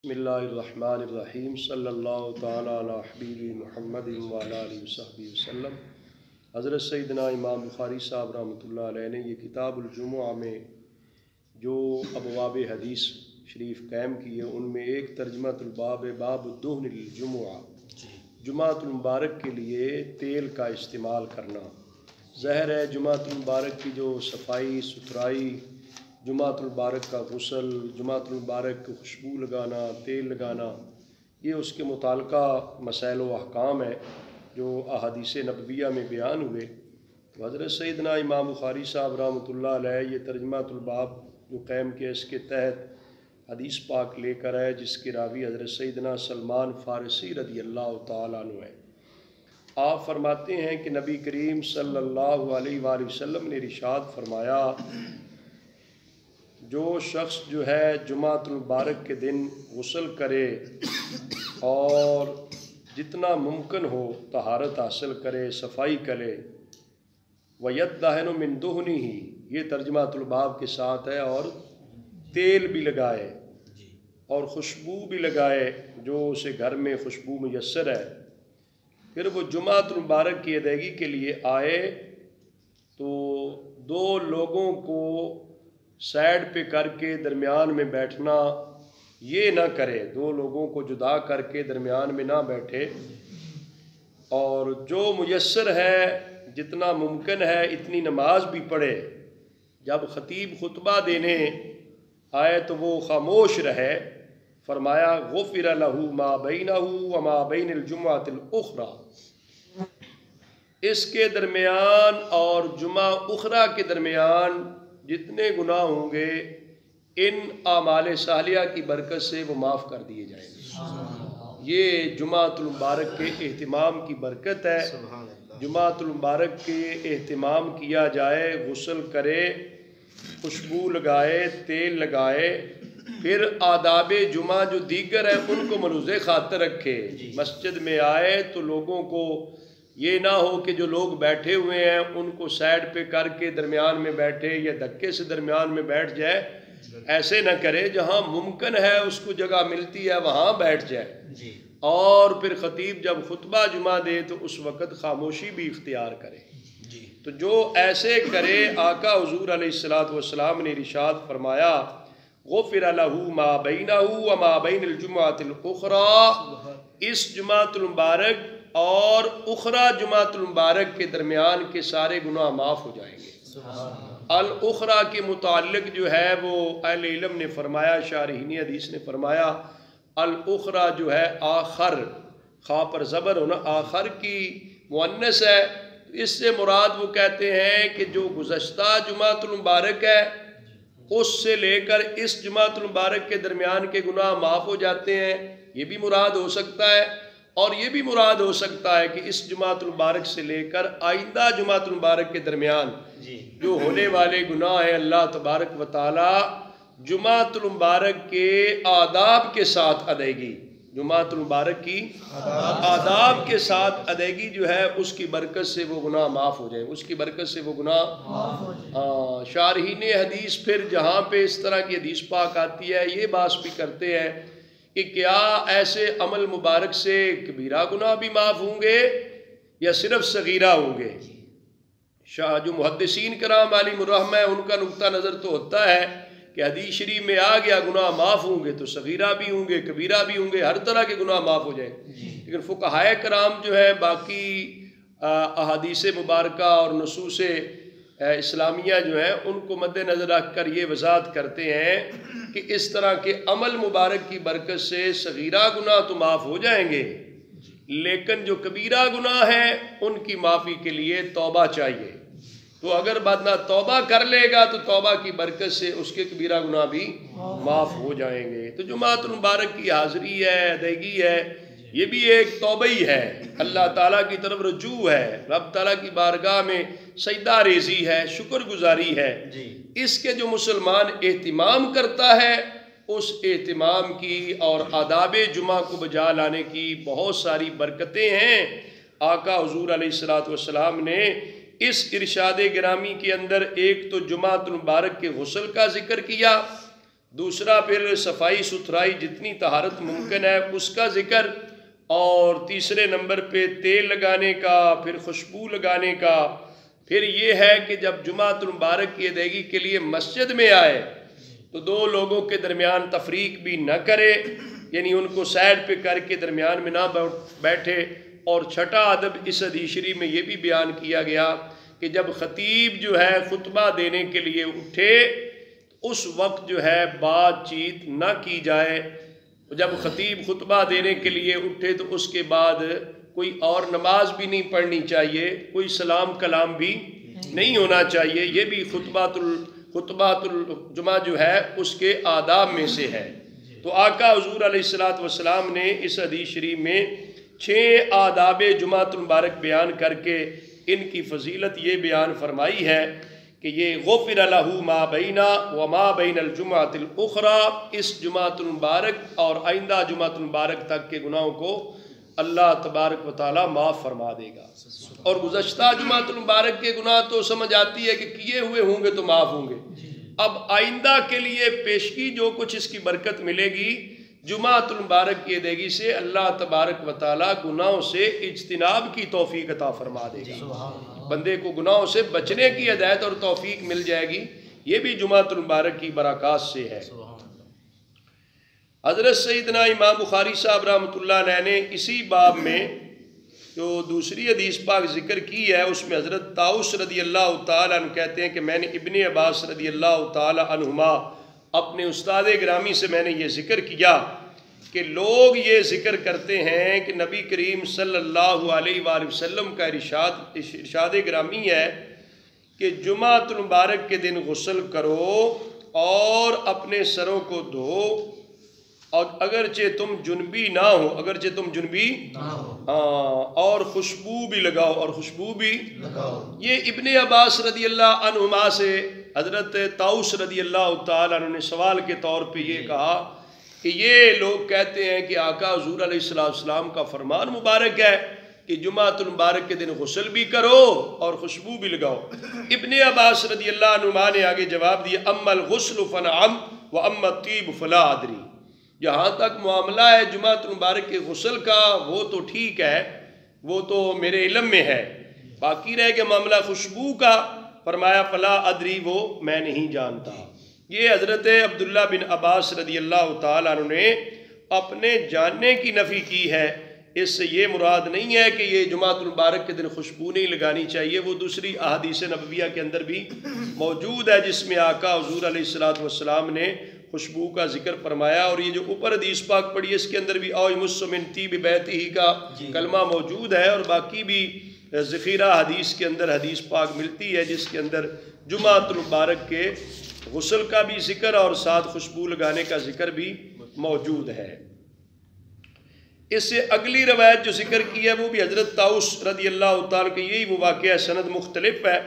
بسم اللہ الرحمن الرحیم صلی اللہ تعالیٰ علی حبیب محمد وعلیٰ آلہ وصحبہ وسلم۔ حضرت سیدنا امام بخاری صاحب رحمۃ اللہ علیہ نے یہ کتاب الجمعہ میں جو ابواب حدیث شریف قائم کی ہے، ان میں ایک ترجمۃ الباب باب الدہن للجمعہ، جمعۃ المبارک کے لیے تیل کا استعمال کرنا۔ ظاہر ہے جمعۃ المبارک کی جو صفائی ستھرائی، جمعۃ المبارک کا غسل، جمعۃ المبارک کو خوشبو لگانا، تیل لگانا، یہ اس کے متعلقہ مسائل و احکام ہے جو احادیث نبویہ میں بیان ہوئے۔ تو حضرت سیدنا امام بخاری صاحب رحمۃ اللہ علیہ یہ ترجمۃ الباب جو قائم کیا، اس کے تحت حدیث پاک لے کر آئے جس کے راوی حضرت سیدنا سلمان فارسی رضی اللہ تعالیٰ عنہ ہے۔ آپ فرماتے ہیں کہ نبی کریم صلی اللہ علیہ وآلہ وسلم نے ارشاد فرمایا، جو شخص جو ہے جمعۃ المبارک کے دن غسل کرے اور جتنا ممکن ہو طہارت حاصل کرے، صفائی کرے، وَيَدَّهِنُ مِن دُهْنِهِ، یہ ترجمۃ الباب کے ساتھ ہے، اور تیل بھی لگائے اور خوشبو بھی لگائے جو اسے گھر میں خوشبو میسر ہے، پھر وہ جمعۃ المبارک کی ادائیگی کے لیے آئے تو دو لوگوں کو سائڈ پہ کر کے درمیان میں بیٹھنا یہ نہ کرے، دو لوگوں کو جدا کر کے درمیان میں نہ بیٹھے، اور جو میسر ہے جتنا ممکن ہے اتنی نماز بھی پڑھے۔ جب خطیب خطبہ دینے آئے تو وہ خاموش رہے۔ فرمایا غفر لہ ما بینہ وما بین الجمعۃ الاخری، اس کے درمیان اور جمعہ اخری کے درمیان جتنے گناہ ہوں گے ان اعمال صالحہ کی برکت سے وہ معاف کر دیے جائیں گے۔ یہ جمعۃ المبارک کے اہتمام کی برکت ہے۔ جمعۃ المبارک کے اہتمام کیا جائے، غسل کرے، خوشبو لگائے، تیل لگائے، پھر آداب جمعہ جو دیگر ہیں ان کو ملحوظ خاطر رکھے۔ مسجد میں آئے تو لوگوں کو یہ نہ ہو کہ جو لوگ بیٹھے ہوئے ہیں ان کو سائڈ پہ کر کے درمیان میں بیٹھے یا دھکے سے درمیان میں بیٹھ جائے، ایسے نہ کرے۔ جہاں ممکن ہے اس کو جگہ ملتی ہے وہاں بیٹھ جائے، اور پھر خطیب جب خطبہ جمعہ دے تو اس وقت خاموشی بھی اختیار کرے۔ تو جو ایسے کرے، آقا حضور علیہ الصلوۃ والسلام نے ارشاد فرمایا غفر لہ ما بینہ وما بین الجمعۃ الاخری، اس جمعۃ المبارک اور اخری جمعۃ المبارک کے درمیان کے سارے گناہ معاف ہو جائیں گے۔ الاخری کے متعلق جو ہے وہ اہل علم نے فرمایا، شارحین حدیث نے فرمایا الاخری جو ہے آخر، خاء پر زبر ہونا، آخر کی مؤنث ہے۔ اس سے مراد وہ کہتے ہیں کہ جو گزشتہ جمعۃ المبارک ہے اس سے لے کر اس جمعۃ المبارک کے درمیان کے گناہ معاف ہو جاتے ہیں، یہ بھی مراد ہو سکتا ہے۔ اور یہ بھی مراد ہو سکتا ہے کہ اس جمعۃ المبارک سے لے کر آئندہ جمعۃ المبارک کے درمیان جو ہونے والے گناہ ہیں، اللہ تبارک و تعالی جمعۃ المبارک کے آداب کے ساتھ ادائیگی، جمعۃ المبارک کی آداب کے ساتھ ادائیگی جو ہے اس کی برکت سے وہ گناہ معاف ہو جائے، اس کی برکت سے وہ گناہ۔ شارحین حدیث پھر جہاں پہ اس طرح کی حدیث پاک آتی ہے یہ بات بھی کرتے ہیں کہ کیا ایسے عمل مبارک سے کبیرہ گناہ بھی معاف ہوں گے یا صرف صغیرہ ہوں گے؟ جو محدثین کرام علیہم الرحمہ ہے ان کا نقطہ نظر تو ہوتا ہے کہ حدیث شریف میں آ گیا گناہ معاف ہوں گے تو صغیرہ بھی ہوں گے، کبیرہ بھی ہوں گے، ہر طرح کے گناہ معاف ہو جائیں۔ لیکن فقہائے کرام جو ہے باقی احادیث مبارکہ اور نصوص اسلامیہ جو ہیں ان کو مد نظر رکھ کر یہ وضاحت کرتے ہیں کہ اس طرح کے عمل مبارک کی برکت سے صغیرہ گناہ تو معاف ہو جائیں گے، لیکن جو کبیرہ گناہ ہیں ان کی معافی کے لیے توبہ چاہیے۔ تو اگر بندہ توبہ کر لے گا تو توبہ کی برکت سے اس کے کبیرہ گناہ بھی معاف ہو جائیں گے۔ تو جمعۃ المبارک کی حاضری ہے، ادائیگی ہے، یہ بھی ایک توبہ ہی ہے، اللہ تعالیٰ کی طرف رجوع ہے، رب تعالیٰ کی بارگاہ میں سجدہ ریزی ہے، شکر گزاری ہے۔ اس کے جو مسلمان اہتمام کرتا ہے اس اہتمام کی اور آداب جمعہ کو بجا لانے کی بہت ساری برکتیں ہیں۔ آقا حضور علیہ الصلوۃ والسلام نے اس ارشاد گرامی کے اندر ایک تو جمعۃ المبارک کے غسل کا ذکر کیا، دوسرا پھر صفائی ستھرائی جتنی طہارت ممکن ہے اس کا ذکر، اور تیسرے نمبر پہ تیل لگانے کا، پھر خوشبو لگانے کا۔ پھر یہ ہے کہ جب جمعۃ المبارک کی ادائیگی کے لیے مسجد میں آئے تو دو لوگوں کے درمیان تفریق بھی نہ کرے، یعنی ان کو سائڈ پہ کر کے درمیان میں نہ بیٹھے۔ اور چھٹا ادب اس حدیث شریف میں یہ بھی بیان کیا گیا کہ جب خطیب جو ہے خطبہ دینے کے لیے اٹھے اس وقت جو ہے بات چیت نہ کی جائے۔ جب خطیب خطبہ دینے کے لیے اٹھے تو اس کے بعد کوئی اور نماز بھی نہیں پڑھنی چاہیے، کوئی سلام کلام بھی نہیں ہونا چاہیے۔ یہ بھی خطبات الجمعہ جو ہے اس کے آداب میں سے ہے۔ تو آقا حضور علیہ السلام نے اس حدیث شریف میں 6 آداب جمعۃ المبارک بیان کر کے ان کی فضیلت یہ بیان فرمائی ہے کہ یہ غفر لہ ما بینا وما بین الجمعۃ الاخری، اس جمعۃ المبارک اور آئندہ جمعۃ المبارک تک کے گناہوں کو اللہ تبارک و تعالی معاف فرما دے گا۔ اور گزشتہ جمعۃ المبارک کے گناہ تو سمجھ آتی ہے کہ کیے ہوئے ہوں گے تو معاف ہوں گے، اب آئندہ کے لیے پیشگی جو کچھ اس کی برکت ملے گی جمعۃ المبارک کی ادائیگی سے، اللہ تبارک و تعالی گناہوں سے اجتناب کی توفیق عطا فرما دے گا۔ بندے کو گناہوں سے بچنے کی ہدایت اور توفیق مل جائے گی، یہ بھی جمعۃ المبارک کی برکات سے ہے۔ حضرت سیدنا امام بخاری صاحب رحمۃ اللہ علیہ نے اسی باب میں جو دوسری حدیث پاک ذکر کی ہے اس میں حضرت طاؤس رضی اللہ تعالیٰ عنہ کہتے ہیں کہ میں نے ابن عباس رضی اللہ تعالیٰ عنہما اپنے استاد گرامی سے میں نے یہ ذکر کیا کہ لوگ یہ ذکر کرتے ہیں کہ نبی کریم صلی اللہ علیہ وآلہ وسلم کا ارشاد گرامی ہے کہ جمعۃ المبارک کے دن غسل کرو اور اپنے سروں کو دھو، اور اگرچہ تم جنبی نہ ہو، اور خوشبو بھی لگاؤ، یہ ابن عباس رضی اللہ عنہما سے حضرت طاؤس رضی اللہ تعالیٰ عنہ نے سوال کے طور پہ یہ کہا کہ یہ لوگ کہتے ہیں کہ آقا حضور علیہ السلام کا فرمان مبارک ہے کہ جمعۃ المبارک کے دن غسل بھی کرو اور خوشبو بھی لگاؤ۔ ابن عباس رضی اللہ عنہما نے آگے جواب دیا اما الغسل فنعم واما الطیب فلا ادری، جہاں تک معاملہ ہے جمعۃ المبارک کے غسل کا وہ تو ٹھیک ہے، وہ تو میرے علم میں ہے، باقی رہ گیا معاملہ خوشبو کا، فرمایا فلا ادری، وہ میں نہیں جانتا۔ یہ حضرت عبداللہ بن عباس رضی اللہ تعالیٰ عنہ نے اپنے جاننے کی نفی کی ہے، اس سے یہ مراد نہیں ہے کہ یہ جمعۃ المبارک کے دن خوشبو نہیں لگانی چاہیے، وہ دوسری احادیث نبویہ کے اندر بھی موجود ہے جس میں آقا حضور علیہ السلام نے خوشبو کا ذکر فرمایا، اور یہ جو اوپر حدیث پاک پڑھی اس کے اندر بھی او یمس من طیب بیتہ کا کلمہ موجود ہے، اور باقی بھی ذخیرہ حدیث کے اندر حدیث پاک ملتی ہے جس کے اندر جمعۃ المبارک کے غسل کا بھی ذکر اور ساتھ خوشبو لگانے کا ذکر بھی موجود ہے۔ اس سے اگلی روایت جو ذکر کی ہے وہ بھی حضرت طاؤس رضی اللہ تعالیٰ کے یہی وہ واقعہ سند مختلف ہے۔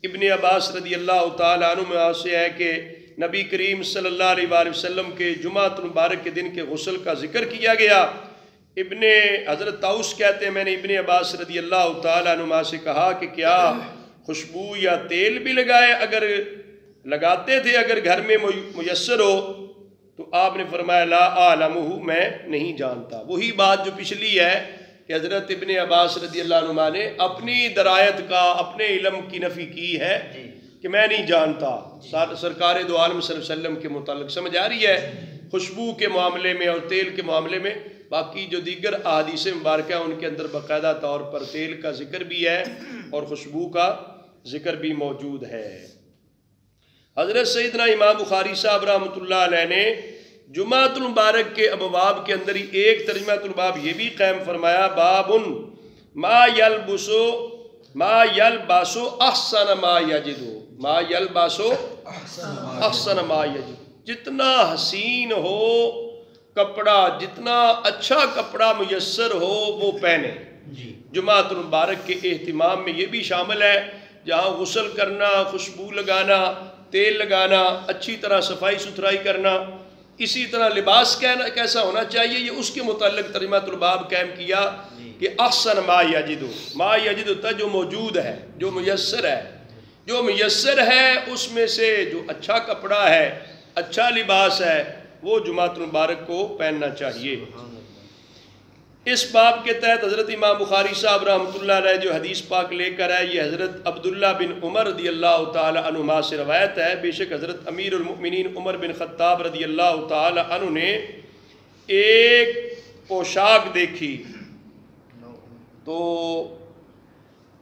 ابن عباس رضی اللہ تعالیٰ عنہ میں سے ہے کہ نبی کریم صلی اللہ علیہ وآلہ وسلم کے جمعۃ المبارک کے دن کے غسل کا ذکر کیا گیا۔ حضرت طاؤس کہتے ہیں میں نے ابن عباس رضی اللہ تعالیٰ عنہ سے کہا کہ کیا خوشبو یا تیل بھی لگائے، اگر لگاتے تھے اگر گھر میں میسر ہو، تو آپ نے فرمایا لا اعلمہ، میں نہیں جانتا۔ وہی بات جو پچھلی ہے کہ حضرت ابن عباس رضی اللہ عنہ نے اپنی درایت کا، اپنے علم کی نفی کی ہے کہ میں نہیں جانتا، سرکار دو عالم صلی اللہ علیہ وسلم کے متعلق سمجھ آ رہی ہے خوشبو کے معاملے میں اور تیل کے معاملے میں۔ باقی جو دیگر احادیث مبارکہ ان کے اندر باقاعدہ طور پر تیل کا ذکر بھی ہے اور خوشبو کا ذکر بھی موجود ہے۔ حضرت سیدنا امام بخاری صاحب رحمۃ اللہ علیہ نے جمعۃ المبارک کے ابواب کے اندر ہی ایک ترجمۃ الباب یہ بھی قائم فرمایا باب ما یلبس احسن ما یجد، ما یلبس احسن ما یجد، جتنا حسین ہو کپڑا، جتنا اچھا کپڑا میسر ہو وہ پہنے۔ جمعۃ المبارک کے اہتمام میں یہ بھی شامل ہے، جہاں غسل کرنا، خوشبو لگانا، تیل لگانا، اچھی طرح صفائی ستھرائی کرنا، اسی طرح لباس کیسا ہونا چاہیے، یہ اس کے متعلق ترجمۃ الباب قائم کیا کہ احسن ما یجد، ما یجد تا جو موجود ہے، جو میسر ہے، جو میسر ہے اس میں سے جو اچھا کپڑا ہے، اچھا لباس ہے وہ جمعۃ المبارک کو پہننا چاہیے۔ اس باب کے تحت حضرت امام بخاری صاحب رحمۃ اللہ علیہ جو حدیث پاک لے کر آئے، یہ حضرت عبداللہ بن عمر رضی اللہ تعالی عنہما سے روایت ہے۔ بے شک حضرت امیر المؤمنین عمر بن خطاب رضی اللہ تعالی عنہ نے ایک پوشاک دیکھی، تو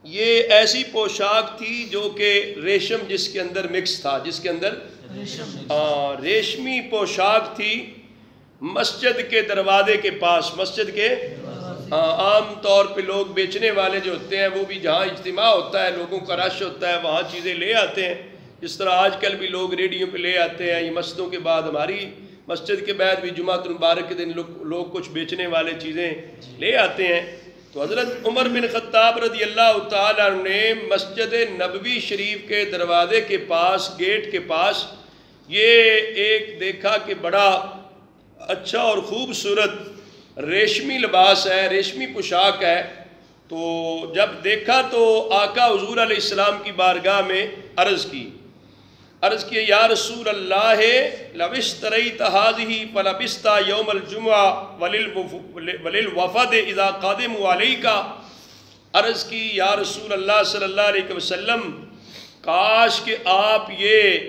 یہ ایسی پوشاک تھی جو کہ ریشم جس کے اندر مکس تھا، جس کے اندر ریشمی پوشاک تھی۔ مسجد کے دروازے کے پاس، مسجد کے عام طور پہ لوگ بیچنے والے جو ہوتے ہیں وہ بھی جہاں اجتماع ہوتا ہے، لوگوں کا رش ہوتا ہے، وہاں چیزیں لے آتے ہیں، جس طرح آج کل بھی لوگ ریڈیو پہ لے آتے ہیں۔ یہ مسجدوں کے بعد، ہماری مسجد کے بعد بھی جمعۃ المبارک کے دن لوگ کچھ بیچنے والے چیزیں لے آتے ہیں۔ تو حضرت عمر بن خطاب رضی اللہ تعالیٰ عنہ نے مسجد نبوی شریف کے دروازے کے پاس، گیٹ کے پاس، یہ ایک دیکھا کہ بڑا اچھا اور خوبصورت ریشمی لباس ہے، ریشمی پوشاک ہے۔ تو جب دیکھا تو آقا حضور علیہ السلام کی بارگاہ میں عرض کی یا رسول اللہ لو اشتریت هذه فلبست یوم الجمعہ وللوفد اذا قادموا علیک۔ عرض کی یا رسول اللہ صلی اللہ علیہ وسلم، کاش کہ آپ یہ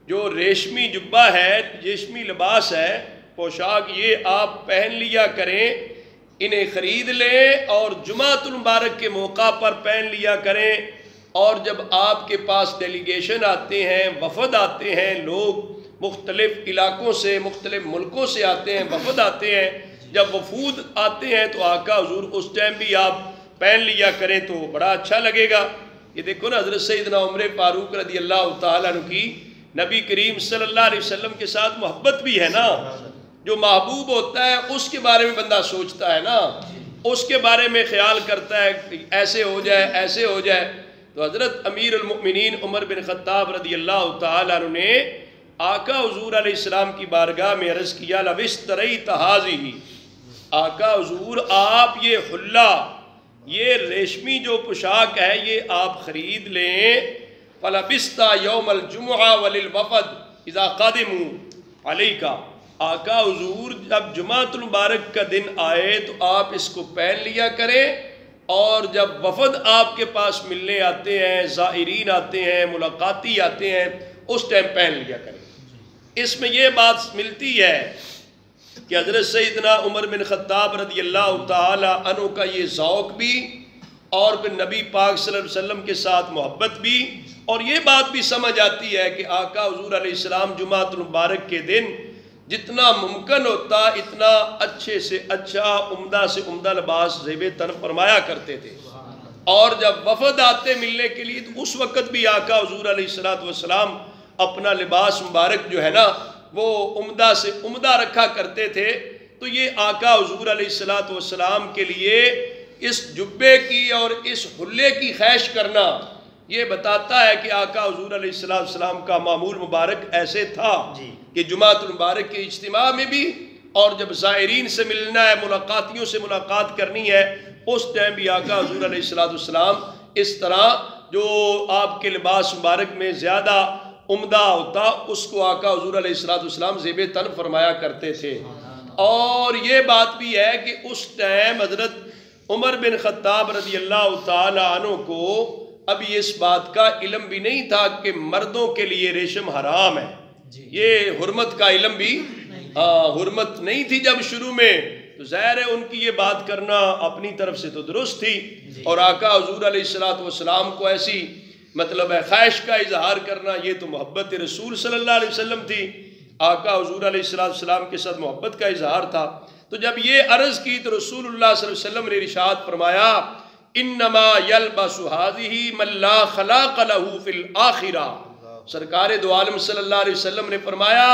جو ریشمی جبہ ہے، ریشمی لباس ہے، پوشاک، یہ آپ پہن لیا کریں، انہیں خرید لیں اور جمعۃ المبارک کے موقع پر پہن لیا کریں۔ اور جب آپ کے پاس ڈیلیگیشن آتے ہیں، وفد آتے ہیں، لوگ مختلف علاقوں سے، مختلف ملکوں سے آتے ہیں، وفد آتے ہیں، جب وفود آتے ہیں تو آقا حضور اس ٹائم بھی آپ پہن لیا کریں تو بڑا اچھا لگے گا۔ یہ دیکھو نا، حضرت سیدنا عمر فاروق رضی اللہ تعالیٰ عنہ کی نبی کریم صلی اللہ علیہ وسلم کے ساتھ محبت بھی ہے نا۔ جو محبوب ہوتا ہے اس کے بارے میں بندہ سوچتا ہے نا، اس کے بارے میں خیال کرتا ہے کہ ایسے ہو جائے، ایسے ہو جائے۔ تو حضرت امیر المؤمنین عمر بن خطاب رضی اللہ تعالیٰ عنہ نے آقا حضور علیہ السلام کی بارگاہ میں عرض کیا لو اشتریت هذه، آقا حضور آپ یہ حلہ، یہ ریشمی جو پوشاک ہے، یہ آپ خرید لیں، فلبست یوم الجمعہ وللوفد اذا قادموا علیک۔ آقا حضور جب جمعۃ المبارک کا دن آئے تو آپ اس کو پہن لیا کریں، اور جب وفد آپ کے پاس ملنے آتے ہیں، زائرین آتے ہیں، ملاقاتی آتے ہیں، اس ٹائم پہن لیا کریں۔ اس میں یہ بات ملتی ہے کہ حضرت سیدنا عمر بن خطاب رضی اللہ تعالی عنہ کا یہ ذوق بھی، اور پھر نبی پاک صلی اللہ علیہ وسلم کے ساتھ محبت بھی، اور یہ بات بھی سمجھ آتی ہے کہ آقا حضور علیہ السلام جمعۃ المبارک کے دن جتنا ممکن ہوتا اتنا اچھے سے اچھا، عمدہ سے عمدہ لباس زیب تن فرمایا کرتے تھے۔ اور جب وفد آتے ملنے کے لیے تو اس وقت بھی آقا حضور علیہ السلام اپنا لباس مبارک جو ہے نا وہ عمدہ سے عمدہ رکھا کرتے تھے۔ تو یہ آقا حضور علیہ السلام کے لیے اس جبے کی اور اس حلے کی خواہش کرنا یہ بتاتا ہے کہ آقا حضور علیہ السلام کا معمول مبارک ایسے تھا کہ جمعۃ المبارک کے اجتماع میں بھی، اور جب زائرین سے ملنا ہے، ملاقاتیوں سے ملاقات کرنی ہے، اس ٹائم بھی آقا حضور علیہ السلام اس طرح جو آپ کے لباس مبارک میں زیادہ عمدہ ہوتا اس کو آقا حضور علیہ السلام زیب تن فرمایا کرتے تھے۔ اور یہ بات بھی ہے کہ اس ٹائم حضرت عمر بن خطاب رضی اللہ تعالی عنہ کو ابھی اس بات کا علم بھی نہیں تھا کہ مردوں کے لیے ریشم حرام ہے، یہ حرمت کا علم بھی حرمت نہیں تھی جب شروع میں، تو ظاہر ہے ان کی یہ بات کرنا اپنی طرف سے تو درست تھی، اور آقا حضور علیہ السلام کو ایسی مطلب ہے خواہش کا اظہار کرنا، یہ تو محبت رسول صلی اللہ علیہ وسلم تھی، آقا حضور علیہ السلام کے ساتھ محبت کا اظہار تھا۔ تو جب یہ عرض کی تو رسول اللہ صلی اللہ علیہ وسلم نے ارشاد فرمایا انما یلبس هذه من لا خلاق له فی الآخرہ۔ سرکار دو عالم صلی اللہ علیہ وسلم نے فرمایا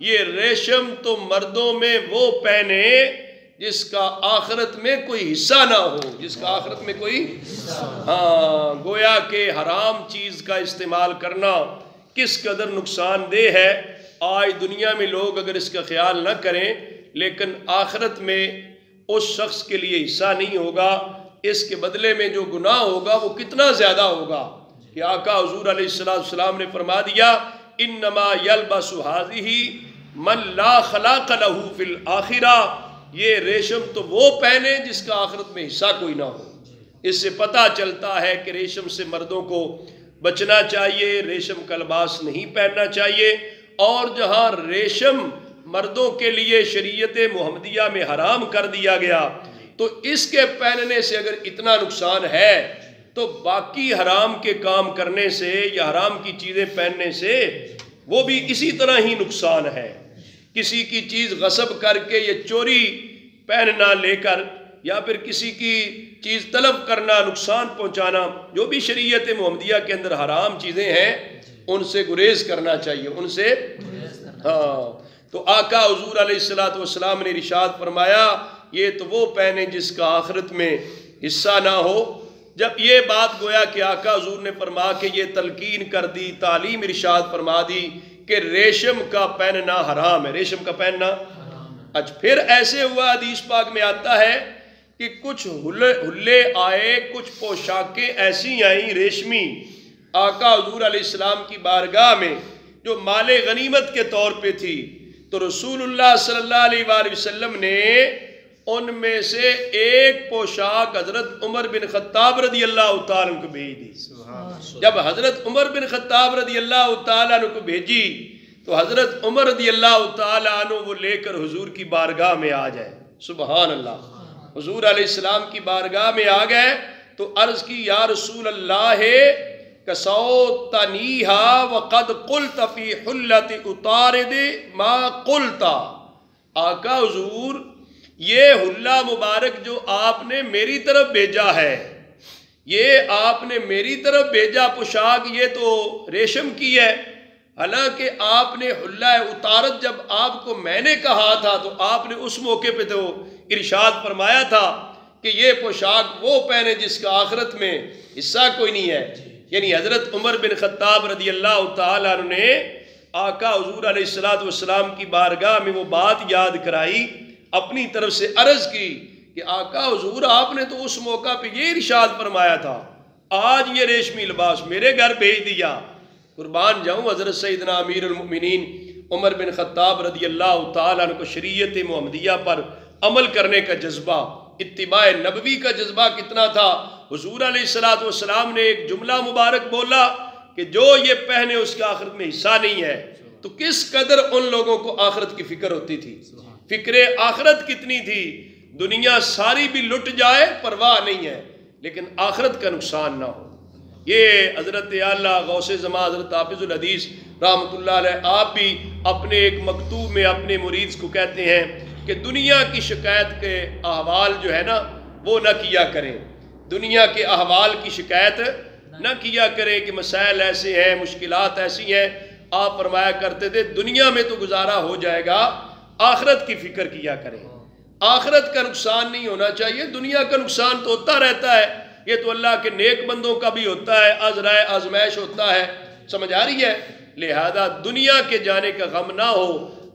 یہ ریشم تو مردوں میں وہ پہنے جس کا آخرت میں کوئی حصہ نہ ہو، جس کا آخرت میں کوئی گویا کہ حرام چیز کا استعمال کرنا کس قدر نقصان دہ ہے۔ آج دنیا میں لوگ اگر اس کا خیال نہ کریں لیکن آخرت میں اس شخص کے لیے حصہ نہیں ہوگا، اس کے بدلے میں جو گناہ ہوگا وہ کتنا زیادہ ہوگا کہ آقا حضور علیہ السلام نے فرما دیا انما یلبس ھذہ من لا خلاق لہ فی الآخرہ، یہ ریشم تو وہ پہنے جس کا آخرت میں حصہ کوئی نہ ہو۔ اس سے پتہ چلتا ہے کہ ریشم سے مردوں کو بچنا چاہیے، ریشم کا لباس نہیں پہننا چاہیے، اور جہاں ریشم مردوں کے لیے شریعت محمدیہ میں حرام کر دیا گیا تو اس کے پہننے سے اگر اتنا نقصان ہے تو باقی حرام کے کام کرنے سے یا حرام کی چیزیں پہننے سے وہ بھی اسی طرح ہی نقصان ہے۔ کسی کی چیز غصب کر کے یا چوری پہننا لے کر یا پھر کسی کی چیز طلب کرنا، نقصان پہنچانا، جو بھی شریعت محمدیہ کے اندر حرام چیزیں ہیں ان سے گریز کرنا چاہیے، ان سے تو آقا حضور علیہ السلام نے ارشاد فرمایا یہ تو وہ پہنے جس کا آخرت میں حصہ نہ ہو۔ جب یہ بات گویا کہ آقا حضور نے فرما کے یہ تلقین کر دی، تعلیم ارشاد فرما دی کہ ریشم کا پہننا حرام ہے، ریشم کا پہننا اچھا، پھر ایسے ہوا حدیث پاک میں آتا ہے کہ کچھ حلے آئے، کچھ پوشاکیں ایسی آئیں ریشمی آقا حضور علیہ السلام کی بارگاہ میں جو مال غنیمت کے طور پہ تھی، تو رسول اللہ صلی اللہ علیہ وآلہ وسلم نے ان میں سے ایک پوشاک حضرت عمر بن خطاب رضی اللہ تعالیٰ عنہ کو بھیج دی۔ جب حضرت عمر بن خطاب رضی اللہ تعالیٰ عنہ کو بھیجی تو حضرت عمر رضی اللہ تعالیٰ عنہ وہ لے کر حضور کی بارگاہ میں آ جائے۔ سبحان اللہ، حضور علیہ السلام کی بارگاہ میں آ گئے تو عرض کی یا رسول اللہ کسوتنیہا وقد قلت فی حلت اتارد ما قلت، آقا حضور یہ حلہ مبارک جو آپ نے میری طرف بھیجا ہے، یہ آپ نے میری طرف بھیجا پوشاک، یہ تو ریشم کی ہے، حالانکہ آپ نے حلہ اتارت جب آپ کو میں نے کہا تھا تو آپ نے اس موقع پہ تو ارشاد فرمایا تھا کہ یہ پوشاک وہ پہنے جس کا آخرت میں حصہ کوئی نہیں ہے۔ یعنی حضرت عمر بن خطاب رضی اللہ تعالیٰ عنہ نے آقا حضور علیہ السلام کی بارگاہ میں وہ بات یاد کرائی، اپنی طرف سے عرض کی کہ آقا حضور آپ نے تو اس موقع پہ یہ ارشاد فرمایا تھا، آج یہ ریشمی لباس میرے گھر بھیج دیا۔ قربان جاؤں حضرت سیدنا امیر المؤمنین عمر بن خطاب رضی اللہ تعالیٰ عنہ کو شریعت محمدیہ پر عمل کرنے کا جذبہ، اتباع نبوی کا جذبہ کتنا تھا۔ حضور علیہ السلام نے ایک جملہ مبارک بولا کہ جو یہ پہنے اس کا آخرت میں حصہ نہیں ہے، تو کس قدر ان لوگوں کو آخرت کی فکر ہوتی تھی، فکر آخرت کتنی تھی۔ دنیا ساری بھی لٹ جائے پرواہ نہیں ہے لیکن آخرت کا نقصان نہ ہو۔ یہ حضرت اعلیٰ غوث زمان حضرت حافظ الحدیث رحمۃ اللہ علیہ آپ بھی اپنے ایک مکتوب میں اپنے مرید کو کہتے ہیں کہ دنیا کی شکایت کے احوال جو ہے نا وہ نہ کیا کریں، دنیا کے احوال کی شکایت نہ کیا کریں کہ مسائل ایسے ہیں، مشکلات ایسی ہیں۔ آپ فرمایا کرتے تھے دنیا میں تو گزارا ہو جائے گا، آخرت کی فکر کیا کریں، آخرت کا نقصان نہیں ہونا چاہیے۔ دنیا کا نقصان تو ہوتا رہتا ہے، یہ تو اللہ کے نیک بندوں کا بھی ہوتا ہے، آزرائے آزمائش ہوتا ہے، سمجھ آ رہی ہے۔ لہذا دنیا کے جانے کا غم نہ ہو،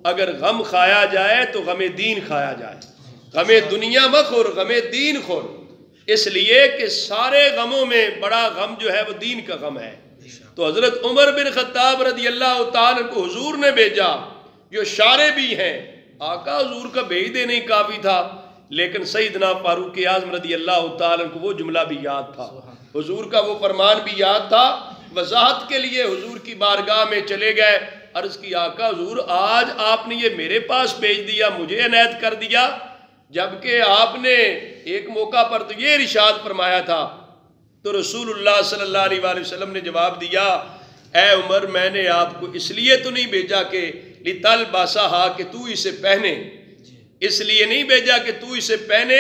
اگر غم کھایا جائے تو غم دین کھایا جائے، غم دنیا مت خور، غم دین خور، اس لیے کہ سارے غموں میں بڑا غم جو ہے وہ دین کا غم ہے۔ تو حضرت عمر بن خطاب رضی اللہ تعالیٰ کو حضور نے بھیجا، جو شارع بھی ہیں، آقا حضور کا بھیج دینا ہی کافی تھا، لیکن سیدنا فاروق اعظم رضی اللہ تعالیٰ کو وہ جملہ بھی یاد تھا، حضور کا وہ فرمان بھی یاد تھا۔ وضاحت کے لیے حضور کی بارگاہ میں چلے گئے، عرض کی آقا حضور آج آپ نے یہ میرے پاس بھیج دیا، مجھے عنایت کر دیا، جبکہ آپ نے ایک موقع پر تو یہ ارشاد فرمایا تھا۔ تو رسول اللہ صلی اللہ علیہ وآلہ وسلم نے جواب دیا، اے عمر میں نے آپ کو اس لیے تو نہیں بھیجا کہ لِتَلْبَسَهَا کہ تو اسے پہنے، اس لیے نہیں بھیجا کہ تو اسے پہنے،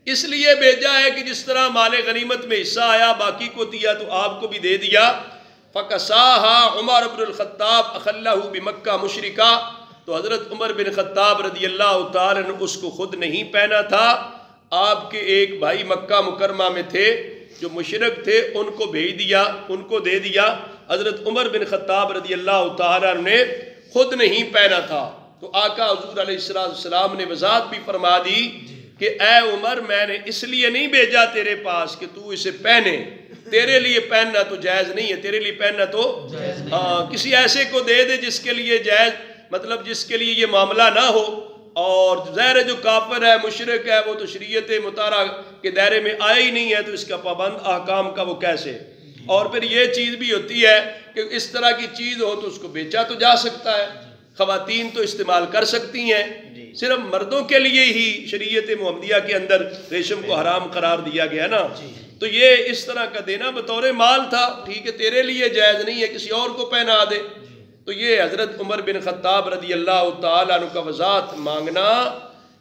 اس لیے بھیجا ہے کہ جس طرح مال غنیمت میں حصہ آیا باقی کو دیا تو آپ کو بھی دے دیا۔ فَقَسَاهَا عمر بن الخطاب أَخَلَّهُ بِمَكَّةَ مُشْرِكًا، تو حضرت عمر بن خطاب رضی اللہ تعالیٰ نے اس کو خود نہیں پہنا تھا، آپ کے ایک بھائی مکہ مکرمہ میں تھے جو مشرک تھے، ان کو بھیج دیا، ان کو دے دیا۔ حضرت عمر بن خطاب رضی اللہ تعالیٰ نے خود نہیں پہنا تھا، تو آقا حضور علیہ السلام نے وضاحت بھی فرما دی کہ اے عمر میں نے اس لیے نہیں بھیجا تیرے پاس کہ تو اسے پہنے، تیرے لیے پہننا تو جائز نہیں ہے، تیرے لیے پہننا تو کسی ایسے کو دے دے جس کے لیے جائز، مطلب جس کے لیے یہ معاملہ نہ ہو. اور ظاہر جو کافر ہے مشرک ہے وہ تو شریعت مطہرہ کے دائرے میں آیا ہی نہیں ہے، تو اس کا پابند احکام کا وہ کیسے. اور پھر یہ چیز بھی ہوتی ہے کہ اس طرح کی چیز ہو تو اس کو بیچا تو جا سکتا ہے، خواتین تو استعمال کر سکتی ہیں، صرف مردوں کے لیے ہی شریعت محمدیہ کے اندر ریشم کو حرام قرار دیا گیا نا. تو یہ اس طرح کا دینا بطور مال تھا، ٹھیک ہے تیرے لیے جائز نہیں ہے، کسی اور کو پہنا دے. تو یہ حضرت عمر بن خطاب رضی اللہ تعالیٰ عنہ کا وضاحت مانگنا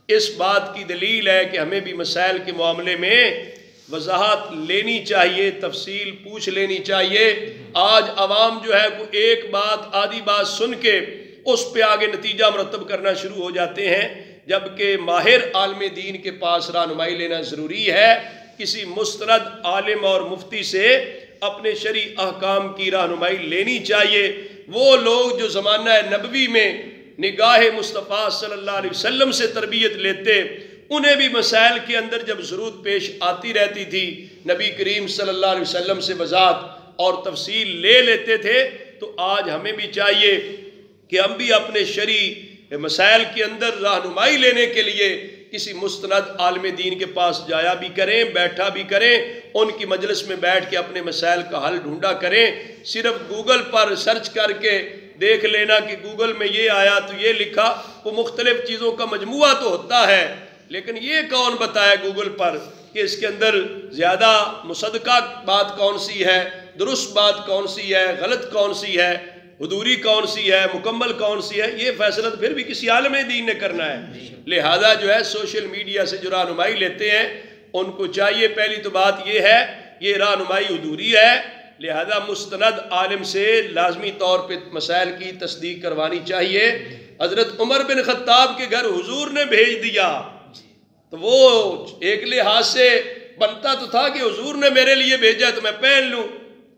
اس بات کی دلیل ہے کہ ہمیں بھی مسائل کے معاملے میں وضاحت لینی چاہیے، تفصیل پوچھ لینی چاہیے. آج عوام جو ہے کوئی ایک بات آدھی بات سن کے اس پہ آگے نتیجہ مرتب کرنا شروع ہو جاتے ہیں، جبکہ ماہر عالم دین کے پاس رہنمائی لینا ضروری ہے. کسی مستند عالم اور مفتی سے اپنے شرعی احکام کی رہنمائی لینی چاہیے. وہ لوگ جو زمانہ نبوی میں نگاہ مصطفیٰ صلی اللہ علیہ وسلم سے تربیت لیتے، انہیں بھی مسائل کے اندر جب ضرورت پیش آتی رہتی تھی نبی کریم صلی اللہ علیہ وسلم سے وضاحت اور تفصیل لے لیتے تھے. تو آج ہمیں بھی چاہیے کہ ہم بھی اپنے شرعی مسائل کے اندر رہنمائی لینے کے لیے کسی مستند عالم دین کے پاس جایا بھی کریں، بیٹھا بھی کریں، ان کی مجلس میں بیٹھ کے اپنے مسائل کا حل ڈھونڈا کریں. صرف گوگل پر سرچ کر کے دیکھ لینا کہ گوگل میں یہ آیا تو یہ لکھا، وہ مختلف چیزوں کا مجموعہ تو ہوتا ہے، لیکن یہ کون بتایا گوگل پر کہ اس کے اندر زیادہ مصدقہ بات کون سی ہے، درست بات کون سی ہے، غلط کون سی ہے، حضوری کون سی ہے، مکمل کون سی ہے. یہ فیصلہ پھر بھی کسی عالم دین نے کرنا ہے. لہذا جو ہے سوشل میڈیا سے جو رہنمائی لیتے ہیں ان کو چاہیے، پہلی تو بات یہ ہے یہ رہنمائی حضوری ہے، لہذا مستند عالم سے لازمی طور پہ مسائل کی تصدیق کروانی چاہیے. حضرت عمر بن خطاب کے گھر حضور نے بھیج دیا تو وہ ایک لحاظ سے بنتا تو تھا کہ حضور نے میرے لیے بھیجا تو میں پہن لوں،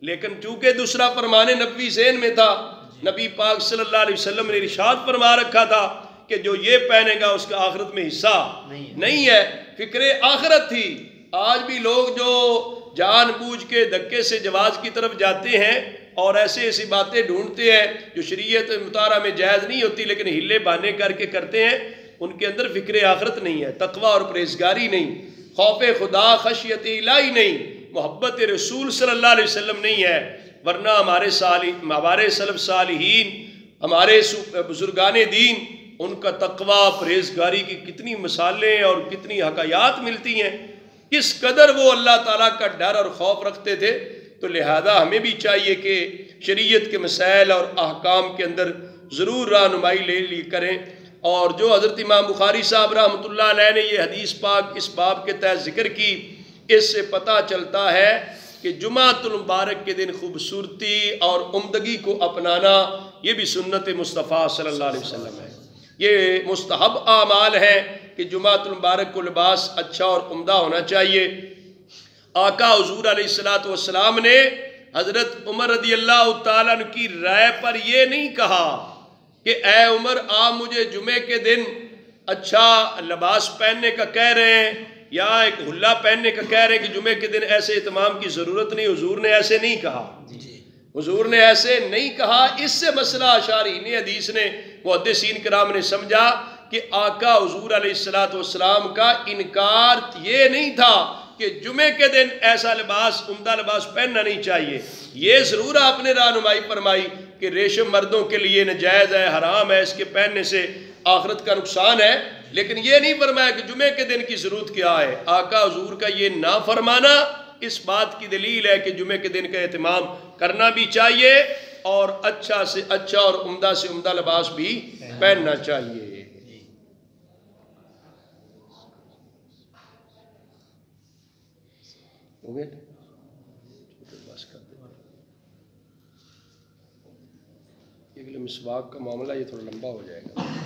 لیکن چونکہ دوسرا فرمان نبوی ذہن میں تھا، نبی پاک صلی اللہ علیہ وسلم نے ارشاد فرما رکھا تھا کہ جو یہ پہنے گا اس کا آخرت میں حصہ نہیں ہے. فکر آخرت تھی. آج بھی لوگ جو جان بوجھ کے دھکے سے جواز کی طرف جاتے ہیں اور ایسی باتیں ڈھونڈتے ہیں جو شریعت مطالعہ میں جائز نہیں ہوتی لیکن ہلے بہانے کر کے کرتے ہیں، ان کے اندر فکر آخرت نہیں ہے، تقوی اور پرہیزگاری نہیں، خوف خدا خشیت الہی نہیں، محبت رسول صلی اللہ علیہ وسلم نہیں ہے. ورنہ ہمارے سلف صالحین، ہمارے بزرگان دین، ان کا تقوی پرہیزگاری کی کتنی مثالیں اور کتنی حکایات ملتی ہیں، کس قدر وہ اللہ تعالیٰ کا ڈر اور خوف رکھتے تھے. تو لہذا ہمیں بھی چاہیے کہ شریعت کے مسائل اور احکام کے اندر ضرور رہنمائی لے لی کریں. اور جو حضرت امام بخاری صاحب رحمۃ اللہ علیہ نے یہ حدیث پاک اس باب کے تحت ذکر کی، اس سے پتہ چلتا ہے کہ جمعۃ المبارک کے دن خوبصورتی اور عمدگی کو اپنانا یہ بھی سنت مصطفیٰ صلی اللہ علیہ وسلم ہے. یہ مستحب اعمال ہیں کہ جمعۃ المبارک کو لباس اچھا اور عمدہ ہونا چاہیے. آقا حضور علیہ السلام نے حضرت عمر رضی اللہ تعالیٰ عنہ کی رائے پر یہ نہیں کہا کہ اے عمر آپ مجھے جمعے کے دن اچھا لباس پہننے کا کہہ رہے ہیں یا ایک حلہ پہننے کا کہہ رہے ہیں کہ جمعے کے دن ایسے اہتمام کی ضرورت نہیں. حضور نے ایسے نہیں کہا، حضور نے ایسے نہیں کہا. اس سے مسئلہ شارحین حدیث نے، محدثین کرام نے سمجھا کہ آقا حضور علیہ السلام کا انکار یہ نہیں تھا کہ جمعے کے دن ایسا لباس، عمدہ لباس پہننا نہیں چاہیے. یہ ضرور آپ نے رہنمائی فرمائی کہ ریشم مردوں کے لیے ناجائز ہے، حرام ہے، اس کے پہننے سے آخرت کا نقصان ہے، لیکن یہ نہیں فرمایا کہ جمعے کے دن کی ضرورت کیا ہے. آقا حضور کا یہ نہ فرمانا اس بات کی دلیل ہے کہ جمعے کے دن کا اہتمام کرنا بھی چاہیے اور اچھا سے اچھا اور عمدہ سے عمدہ لباس بھی پہننا چاہیے. مسواک کا معاملہ یہ تھوڑا لمبا ہو جائے گا.